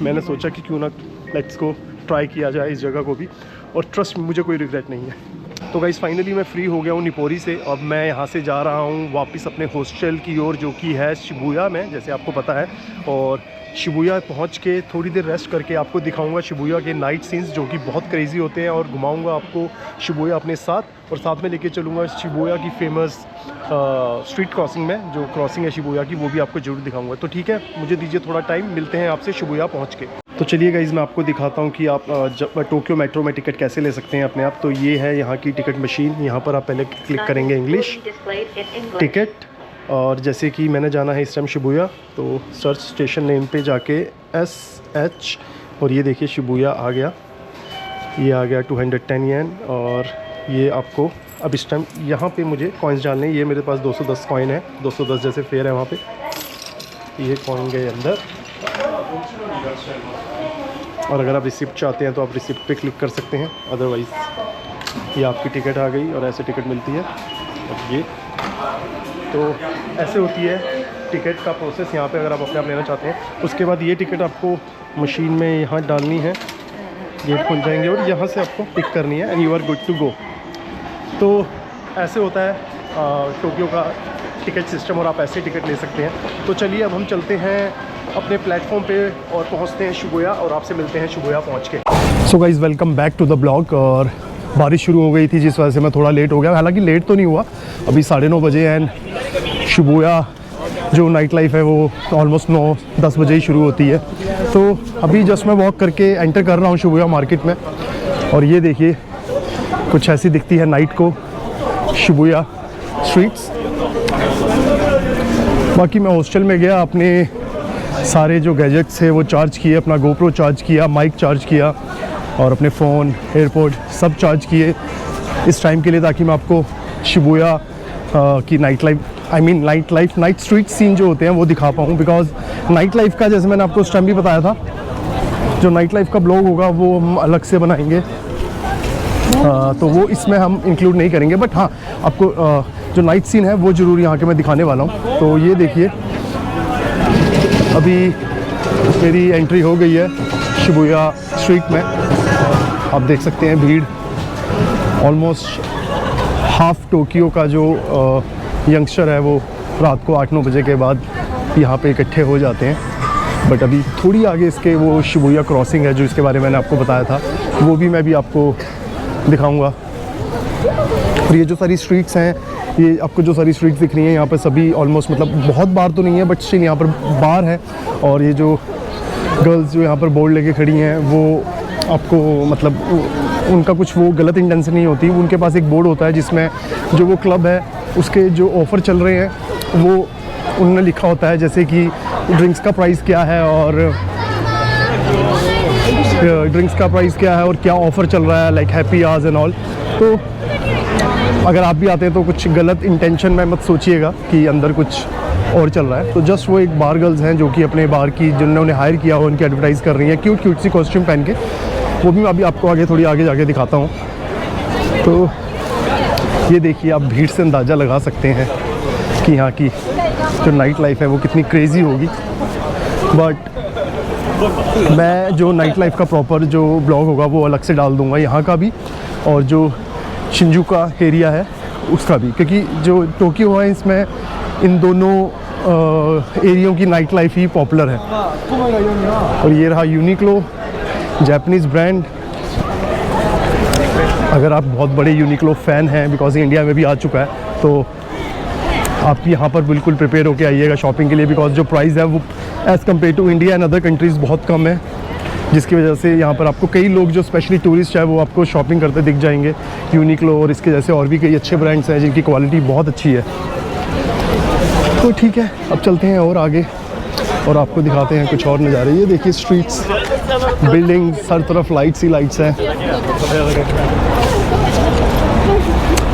मैंने सोचा कि क्यों ना लेट्स को ट्राई किया जाए इस जगह को भी, और ट्रस्ट में मुझे कोई रिग्रेट नहीं है। तो गाइस फाइनली मैं फ्री हो गया हूँ निपोरी से। अब मैं यहाँ से जा रहा हूँ वापस अपने हॉस्टल की ओर, जो कि है शिबुया में, जैसे आपको पता है। और शिबुया पहुँच के थोड़ी देर रेस्ट करके आपको दिखाऊंगा शिबुया के नाइट सीन्स, जो कि बहुत क्रेजी होते हैं, और घुमाऊंगा आपको शिबुया अपने साथ, और साथ में लेके चलूँगा शिबुया की फेमस स्ट्रीट क्रॉसिंग में, जो क्रॉसिंग है शिबुया की, वो भी आपको जरूर दिखाऊंगा। तो ठीक है, मुझे दीजिए थोड़ा टाइम, मिलते हैं आपसे शिबुया पहुँच के। तो चलिए गाइज़, मैं आपको दिखाता हूँ कि आप टोक्यो मेट्रो में टिकट कैसे ले सकते हैं अपने आप। तो ये है यहाँ की टिकट मशीन। यहाँ पर आप पहले क्लिक करेंगे इंग्लिश टिकट, और जैसे कि मैंने जाना है इस टाइम शिबुया, तो सर्च स्टेशन नेम पे जाके SH, और ये देखिए शिबुया आ गया, ये आ गया 210 येन। और ये आपको अब इस टाइम यहाँ पे मुझे कॉइन्स डालने हैं। ये मेरे पास 210 कॉइन है, 210 जैसे फेयर है वहाँ पे। ये कॉइन गए अंदर, और अगर आप रिसिप्ट चाहते हैं तो आप रिसिप्ट पे क्लिक कर सकते हैं, अदरवाइज़ ये आपकी टिकट आ गई, और ऐसे टिकट मिलती है। और ये तो ऐसे होती है टिकट का प्रोसेस यहाँ पे, अगर आप अपने आप लेना चाहते हैं। उसके बाद ये टिकट आपको मशीन में यहाँ डालनी है, गेट खुल जाएंगे, और यहाँ से आपको पिक करनी है, and you are good to go. तो ऐसे होता है टोक्यो का टिकट सिस्टम, और आप ऐसे टिकट ले सकते हैं। तो चलिए अब हम चलते हैं अपने प्लेटफॉर्म पे और पहुंचते हैं शिबुया, और आपसे मिलते हैं शिबुया पहुंच के। So guys, welcome back to the blog. और बारिश शुरू हो गई थी, जिस वजह से मैं थोड़ा लेट हो गया। हालांकि लेट तो नहीं हुआ, अभी 9:30 बजे, एंड शिबुया जो नाइट लाइफ है वो ऑलमोस्ट 9-10 बजे ही शुरू होती है। तो अभी जस्ट मैं वॉक करके एंटर कर रहा हूँ शिबुया मार्केट में, और ये देखिए कुछ ऐसी दिखती है नाइट को शिबुया स्ट्रीट्स। बाकी मैं हॉस्टल में गया, अपने सारे जो गैजेट्स थे वो चार्ज किए, अपना गोप्रो चार्ज किया, माइक चार्ज किया, और अपने फ़ोन, एयरपोर्ट सब चार्ज किए इस टाइम के लिए, ताकि मैं आपको शिबुया की night life night street scene जो होते हैं वो दिखा पाऊँ। बिकॉज नाइट लाइफ का, जैसे मैंने आपको उस टाइम भी बताया था, जो नाइट लाइफ का ब्लॉग होगा वो हम अलग से बनाएंगे, तो वो इसमें हम इंक्लूड नहीं करेंगे। बट हाँ, आपको जो नाइट सीन है वो ज़रूर यहाँ के मैं दिखाने वाला हूँ। तो ये देखिए, अभी मेरी एंट्री हो गई है शिबुया स्ट्रीट में। आप देख सकते हैं भीड़, ऑलमोस्ट हाफ टोक्यो का जो यंगस्टर है वो रात को 8-9 बजे के बाद यहाँ पे इकट्ठे हो जाते हैं। बट अभी थोड़ी आगे इसके वो शिबुया क्रॉसिंग है, जो इसके बारे में मैंने आपको बताया था, वो भी मैं भी आपको दिखाऊंगा। और ये जो सारी स्ट्रीट्स हैं, ये आपको जो सारी स्ट्रीट्स दिख रही हैं यहाँ पर सभी ऑलमोस्ट, मतलब बहुत बार तो नहीं है, बट स्टिल यहाँ पर बार है। और ये जो गर्ल्स जो यहाँ पर बोर्ड लेके खड़ी हैं, वो आपको मतलब उनका कुछ वो गलत इंटेंशन नहीं होती। उनके पास एक बोर्ड होता है जिसमें जो वो क्लब है उसके जो ऑफ़र चल रहे हैं वो उन्होंने लिखा होता है, जैसे कि ड्रिंक्स का प्राइस क्या है, और क्या ऑफ़र चल रहा है, like happy hours and all. तो अगर आप भी आते हैं तो कुछ गलत इंटेंशन में मत सोचिएगा कि अंदर कुछ और चल रहा है। तो जस्ट वो एक बार गर्ल्स हैं जो कि अपने बार की, जिन्होंने हायर किया हो, उनकी एडवर्टाइज़ कर रही हैं क्यूट सी कॉस्ट्यूम पहन के। वो भी मैं अभी आपको थोड़ी आगे जाके दिखाता हूँ। तो ये देखिए, आप भीड़ से अंदाज़ा लगा सकते हैं कि यहाँ की जो नाइट लाइफ है वो कितनी क्रेज़ी होगी। बट मैं जो नाइट लाइफ का प्रॉपर जो ब्लॉग होगा वो अलग से डाल दूँगा, यहाँ का भी और जो शिंजुका एरिया है उसका भी, क्योंकि जो टोक्यो है इसमें इन दोनों एरियो की नाइट लाइफ ही पॉपुलर है। और ये रहा यूनिक्लो, जापानीज़ ब्रांड। अगर आप बहुत बड़े यूनिक्लो फ़ैन हैं, बिकॉज इंडिया में भी आ चुका है, तो आप यहाँ पर बिल्कुल प्रिपेयर होकर आइएगा शॉपिंग के लिए। बिकॉज जो प्राइस है वो as compare to India and other countries बहुत कम है, जिसकी वजह से यहाँ पर आपको कई लोग जो स्पेशली टूरिस्ट है वो आपको शॉपिंग करते दिख जाएंगे यूनिक्लो, और इसके जैसे और भी कई अच्छे ब्रांड्स हैं जिनकी क्वालिटी बहुत अच्छी है। तो ठीक है, अब चलते हैं और आगे और आपको दिखाते हैं कुछ और नज़ारे। ये देखिए स्ट्रीट्स, बिल्डिंग्स, हर तरफ लाइट्स ही लाइट्स हैं।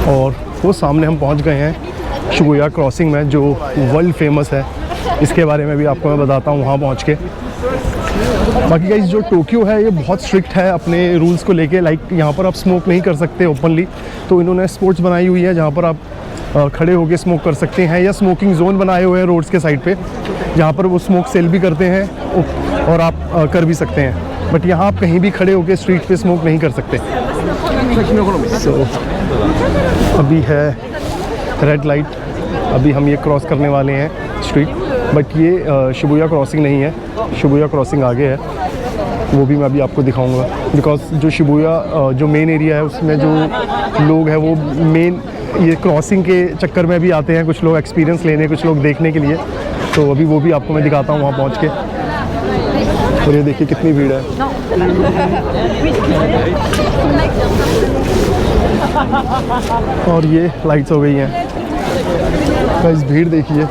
और वो सामने हम पहुंच गए हैं शिबुया क्रॉसिंग में, जो वर्ल्ड फेमस है। इसके बारे में भी आपको मैं बताता हूँ वहाँ पहुँच के। बाकी गाइस, जो टोक्यो है ये बहुत स्ट्रिक्ट है अपने रूल्स को लेके। लाइक यहाँ पर आप स्मोक नहीं कर सकते ओपनली, तो इन्होंने स्पॉट्स बनाई हुई है जहाँ पर आप खड़े होके स्मोक कर सकते हैं, या स्मोकिंग जोन बनाए हुए हैं रोड्स के साइड पे, जहाँ पर वो स्मोक सेल भी करते हैं और आप कर भी सकते हैं। बट यहाँ आप कहीं भी खड़े होके स्ट्रीट पे स्मोक नहीं कर सकते। सो अभी है रेड लाइट, अभी हम ये क्रॉस करने वाले हैं स्ट्रीट, बट ये शिबुया क्रॉसिंग नहीं है, शिबुया क्रॉसिंग आगे है, वो भी मैं अभी आपको दिखाऊंगा। बिकॉज जो शिबुया जो मेन एरिया है उसमें जो लोग हैं वो मेन ये क्रॉसिंग के चक्कर में भी आते हैं, कुछ लोग एक्सपीरियंस लेने, कुछ लोग देखने के लिए, तो अभी वो भी आपको मैं दिखाता हूँ वहाँ पहुँच के। और ये देखिए कितनी भीड़ है। और ये लाइट्स हो गई हैं, गाइस भीड़ देखिए।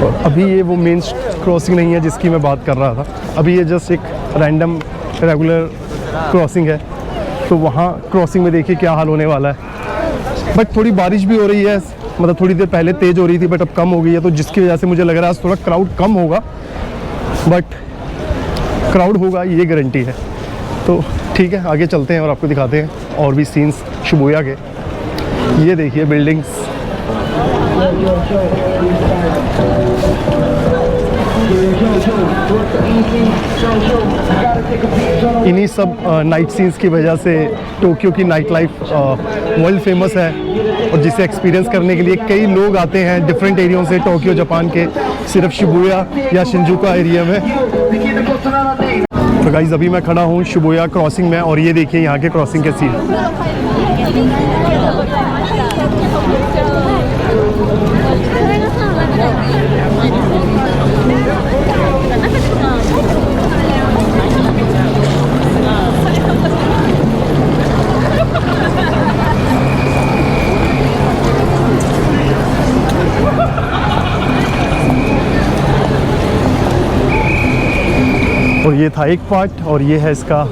और अभी ये वो मेन क्रॉसिंग नहीं है जिसकी मैं बात कर रहा था, अभी ये जस्ट एक रैंडम रेगुलर क्रॉसिंग है, तो वहाँ क्रॉसिंग में देखिए क्या हाल होने वाला है। बट थोड़ी बारिश भी हो रही है, मतलब थोड़ी देर पहले तेज़ हो रही थी बट अब कम हो गई है, तो जिसकी वजह से मुझे लग रहा है आज थोड़ा क्राउड कम होगा, बट क्राउड होगा ये गारंटी है। तो ठीक है, आगे चलते हैं और आपको दिखाते हैं और भी सीन्स शिबुया के। ये देखिए बिल्डिंग्स, इन्हीं सब नाइट सीन्स की वजह से टोक्यो की नाइट लाइफ वर्ल्ड फेमस है, और जिसे एक्सपीरियंस करने के लिए कई लोग आते हैं डिफरेंट एरियाओं से टोक्यो जापान के, सिर्फ शिबुया या शिंजुका एरिया में। तो गाइस अभी मैं खड़ा हूँ शिबुया क्रॉसिंग में, और ये देखिए यहाँ के क्रॉसिंग के सीन। और ये था एक पार्ट, और ये है इसका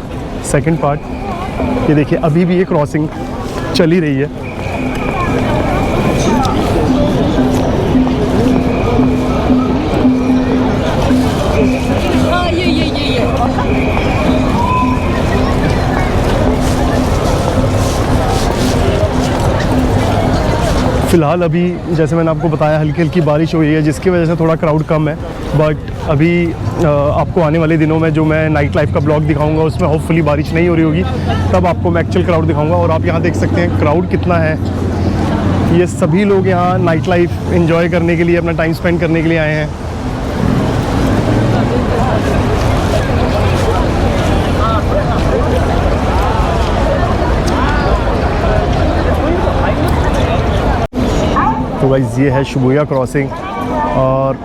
सेकंड पार्ट। ये देखिए अभी भी ये क्रॉसिंग चल ही रही है। फ़िलहाल अभी जैसे मैंने आपको बताया हल्की हल्की बारिश हो रही है, जिसकी वजह से थोड़ा क्राउड कम है, बट अभी आपको आने वाले दिनों में जो मैं नाइट लाइफ का ब्लॉग दिखाऊंगा उसमें होपफुली बारिश नहीं हो रही होगी, तब आपको मैं एक्चुअल क्राउड दिखाऊंगा। और आप यहाँ देख सकते हैं क्राउड कितना है, ये सभी लोग यहाँ नाइट लाइफ एंजॉय करने के लिए, अपना टाइम स्पेंड करने के लिए आए हैं। तो गाइस ये है शिबुया क्रॉसिंग, और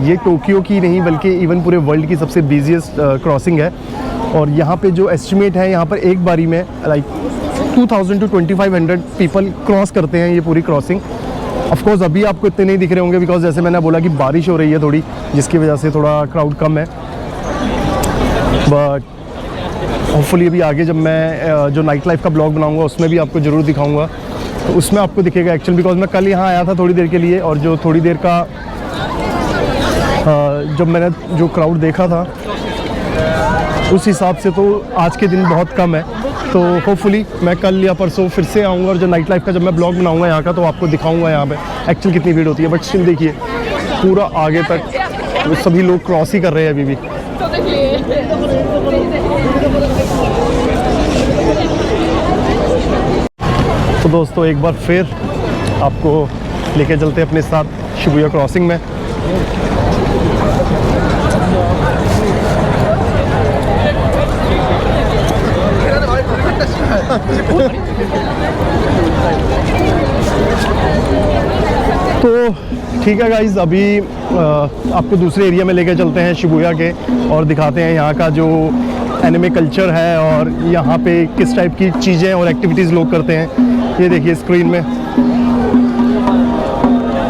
ये टोक्यो की नहीं बल्कि इवन पूरे वर्ल्ड की सबसे बिजीएस्ट क्रॉसिंग है। और यहाँ पे जो एस्टिमेट है, यहाँ पर एक बारी में लाइक 2000 to 2500 पीपल क्रॉस करते हैं ये पूरी क्रॉसिंग। ऑफ कोर्स अभी आपको इतने नहीं दिख रहे होंगे, बिकॉज जैसे मैंने बोला कि बारिश हो रही है थोड़ी, जिसकी वजह से थोड़ा क्राउड कम है। बट होपफुली अभी आगे जब मैं जो नाइट लाइफ का ब्लॉग बनाऊँगा उसमें भी आपको ज़रूर दिखाऊँगा, तो उसमें आपको दिखेगा एक्चुअल। बिकॉज मैं कल यहाँ आया था थोड़ी देर के लिए, और जो थोड़ी देर का जब मैंने जो क्राउड देखा था उस हिसाब से तो आज के दिन बहुत कम है। तो होपफुली मैं कल या परसों फिर से आऊँगा, और जो नाइट लाइफ का जब मैं ब्लॉग बनाऊँगा यहाँ का, तो आपको दिखाऊँगा यहाँ पे एक्चुअल कितनी भीड़ होती है। बट स्टिल देखिए पूरा आगे तक सभी लोग क्रॉस ही कर रहे हैं अभी भी। तो दोस्तों एक बार फिर आपको लेके चलते हैं अपने साथ शिबुया क्रॉसिंग में। तो ठीक है गाइज, अभी आपको दूसरे एरिया में लेके चलते हैं शिबुया के, और दिखाते हैं यहाँ का जो एनिमे कल्चर है, और यहाँ पे किस टाइप की चीज़ें और एक्टिविटीज़ लोग करते हैं। ये देखिए स्क्रीन में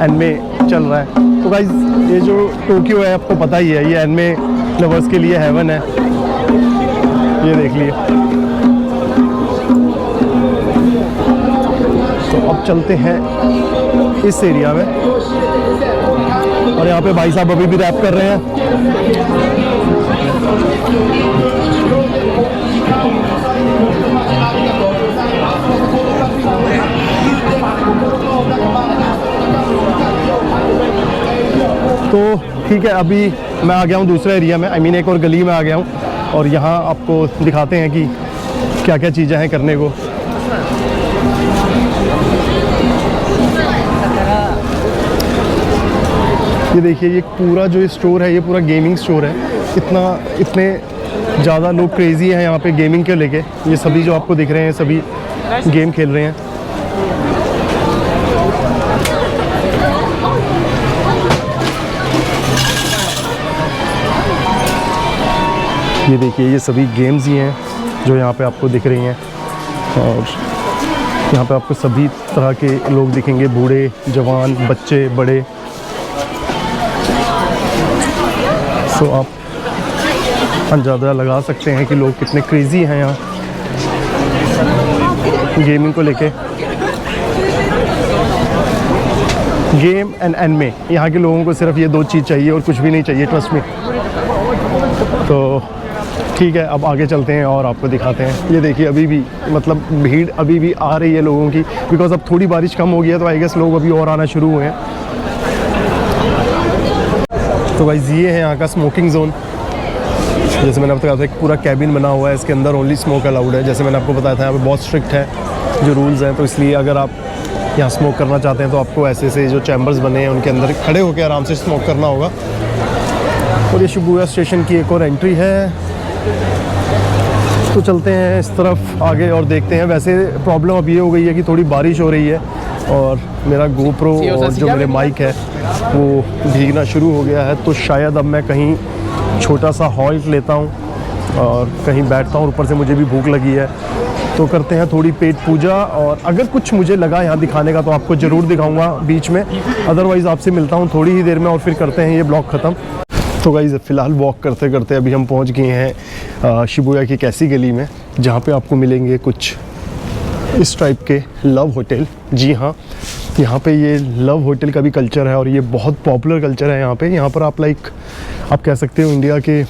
एनिमे चल रहा है। तो गाइज ये जो टोक्यो है आपको पता ही है, ये एनिमे लवर्स के लिए हेवन है। ये देख लिए। तो अब चलते हैं इस एरिया में, और यहाँ पे भाई साहब अभी भी रैप कर रहे हैं। तो ठीक है, अभी मैं आ गया हूँ दूसरे एरिया में, आई मीन एक और गली में आ गया हूँ, और यहाँ आपको दिखाते हैं कि क्या क्या चीज़ें हैं करने को। ये देखिए, ये पूरा जो स्टोर है ये पूरा गेमिंग स्टोर है। इतने ज़्यादा लोग क्रेज़ी हैं यहाँ पे गेमिंग के लेके। ये सभी जो आपको दिख रहे हैं सभी गेम खेल रहे हैं। ये देखिए, ये सभी गेम्स ही हैं जो यहाँ पे आपको दिख रही हैं। और यहाँ पे आपको सभी तरह के लोग दिखेंगे, बूढ़े, जवान, बच्चे, बड़े। तो आप अंदाज़ा लगा सकते हैं कि लोग कितने क्रेज़ी हैं यहाँ गेमिंग को लेके। गेम एंड एनिमे, यहाँ के लोगों को सिर्फ ये दो चीज़ चाहिए और कुछ भी नहीं चाहिए, ट्रस्ट में। तो ठीक है, अब आगे चलते हैं और आपको दिखाते हैं। ये देखिए, अभी भी मतलब भीड़ अभी भी आ रही है लोगों की, बिकॉज अब थोड़ी बारिश कम हो गई है तो आई गेस लोग अभी और आना शुरू हुए हैं। तो गाइस, ये है यहाँ का स्मोकिंग जोन। जैसे मैंने आपको बताया था, एक पूरा कैबिन बना हुआ है, इसके अंदर ओनली स्मोक अलाउड है। जैसे मैंने आपको बताया था, यहाँ पे बहुत स्ट्रिक्ट है जो रूल्स हैं, तो इसलिए अगर आप यहाँ स्मोक करना चाहते हैं तो आपको ऐसे जो चैम्बर्स बने हैं उनके अंदर खड़े होकर आराम से स्मोक करना होगा। और ये शिबुया स्टेशन की एक और एंट्री है। तो चलते हैं इस तरफ आगे और देखते हैं। वैसे प्रॉब्लम अब ये हो गई है कि थोड़ी बारिश हो रही है और मेरा गोप्रो और जो मेरे माइक है वो भीगना शुरू हो गया है। तो शायद अब मैं कहीं छोटा सा हॉल्ट लेता हूँ और कहीं बैठता हूँ। ऊपर से मुझे भी भूख लगी है, तो करते हैं थोड़ी पेट पूजा। और अगर कुछ मुझे लगा यहाँ दिखाने का तो आपको ज़रूर दिखाऊँगा बीच में। अदरवाइज़ आपसे मिलता हूँ थोड़ी ही देर में और फिर करते हैं ये ब्लॉग ख़त्म। तो गाइस, फ़िलहाल वॉक करते करते अभी हम पहुंच गए हैं शिबुया की कैसी गली में, जहां पे आपको मिलेंगे कुछ इस टाइप के लव होटल। जी हाँ, यहाँ पे ये लव होटल का भी कल्चर है और ये बहुत पॉपुलर कल्चर है यहाँ पे। यहाँ पर आप आप कह सकते हो इंडिया के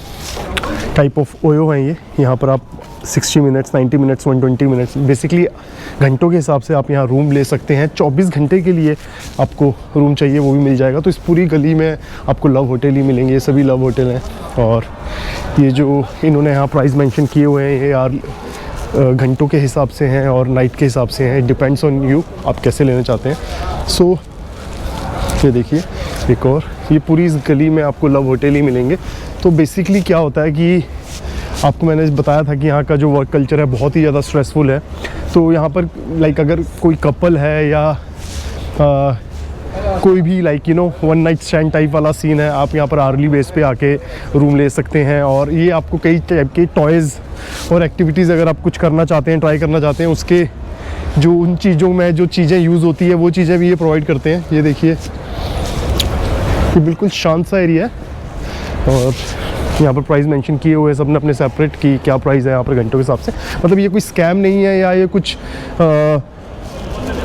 टाइप ऑफ ओयो हैं ये। यहाँ पर आप 60 मिनट्स, 90 मिनट्स, 120 मिनट्स, बेसिकली घंटों के हिसाब से आप यहाँ रूम ले सकते हैं। 24 घंटे के लिए आपको रूम चाहिए वो भी मिल जाएगा। तो इस पूरी गली में आपको लव होटल ही मिलेंगे। ये सभी लव होटल हैं और ये जो इन्होंने यहाँ प्राइस मेंशन किए हुए हैं ये यार घंटों के हिसाब से हैं और नाइट के हिसाब से हैं। डिपेंड्स ऑन यू, आप कैसे लेना चाहते हैं। सो ये देखिए, एक और ये पूरी इस गली में आपको लव होटल ही मिलेंगे। तो बेसिकली क्या होता है कि आपको मैंने बताया था कि यहाँ का जो वर्क कल्चर है बहुत ही ज़्यादा स्ट्रेसफुल है। तो यहाँ पर अगर कोई कपल है या कोई भी वन नाइट स्टैंड टाइप वाला सीन है, आप यहाँ पर आर्ली बेस पे आके रूम ले सकते हैं। और ये आपको कई टाइप के टॉयज़ और एक्टिविटीज़ अगर आप कुछ करना चाहते हैं, ट्राई करना चाहते हैं, उसके जो उन चीज़ों में जो चीज़ें यूज़ होती है वो चीज़ें भी ये प्रोवाइड करते हैं। ये देखिए, ये बिल्कुल शांत सा एरिया है और यहाँ पर प्राइस मेंशन किए हुए हैं सबने अपने सेपरेट की क्या प्राइस है यहाँ पर घंटों के हिसाब से। मतलब ये कोई स्कैम नहीं है या ये कुछ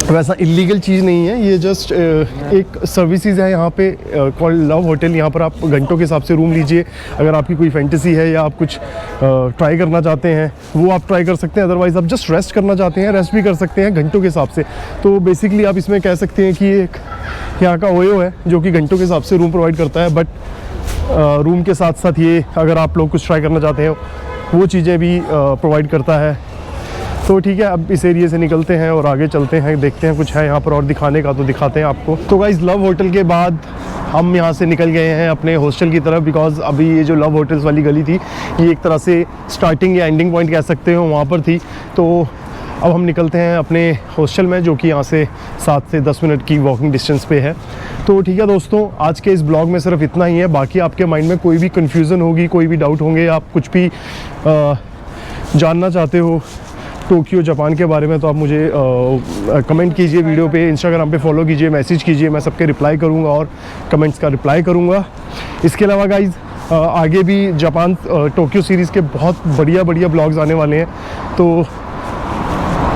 वैसा इलीगल चीज़ नहीं है। ये जस्ट एक सर्विसेज है यहाँ पे कॉल्ड लव होटल। यहाँ पर आप घंटों के हिसाब से रूम लीजिए। अगर आपकी कोई फैंटेसी है या आप कुछ ट्राई करना चाहते हैं वो आप ट्राई कर सकते हैं। अदरवाइज़ आप जस्ट रेस्ट करना चाहते हैं, रेस्ट भी कर सकते हैं घंटों के हिसाब से। तो बेसिकली आप इसमें कह सकते हैं कि एक यहाँ का ओयो है जो कि घंटों के हिसाब से रूम प्रोवाइड करता है। बट रूम के साथ साथ ये अगर आप लोग कुछ ट्राई करना चाहते हैं वो चीज़ें भी प्रोवाइड करता है। तो ठीक है, अब इस एरिया से निकलते हैं और आगे चलते हैं, देखते हैं कुछ है यहाँ पर और दिखाने का तो दिखाते हैं आपको। तो गाइस, लव होटल के बाद हम यहाँ से निकल गए हैं अपने हॉस्टल की तरफ। बिकॉज अभी ये जो लव होटल्स वाली गली थी ये एक तरह से स्टार्टिंग या एंडिंग पॉइंट कह सकते हो, वहाँ पर थी। तो अब हम निकलते हैं अपने हॉस्टल में जो कि यहाँ से 7 से 10 मिनट की वॉकिंग डिस्टेंस पे है। तो ठीक है दोस्तों, आज के इस ब्लॉग में सिर्फ इतना ही है। बाकी आपके माइंड में कोई भी कन्फ्यूज़न होगी, कोई भी डाउट होंगे, आप कुछ भी जानना चाहते हो टोक्यो जापान के बारे में तो आप मुझे कमेंट कीजिए वीडियो पे, इंस्टाग्राम पे फॉलो कीजिए, मैसेज कीजिए, मैं सबके रिप्लाई करूँगा और कमेंट्स का रिप्लाई करूँगा। इसके अलावा गाइज़ आगे भी जापान टोक्यो सीरीज़ के बहुत बढ़िया ब्लॉग्स आने वाले हैं। तो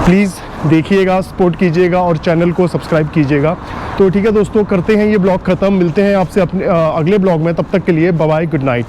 प्लीज़ देखिएगा, सपोर्ट कीजिएगा और चैनल को सब्सक्राइब कीजिएगा। तो ठीक है दोस्तों, करते हैं ये ब्लॉग ख़त्म। मिलते हैं आपसे अपने अगले ब्लॉग में। तब तक के लिए बाय बाय, गुड नाइट।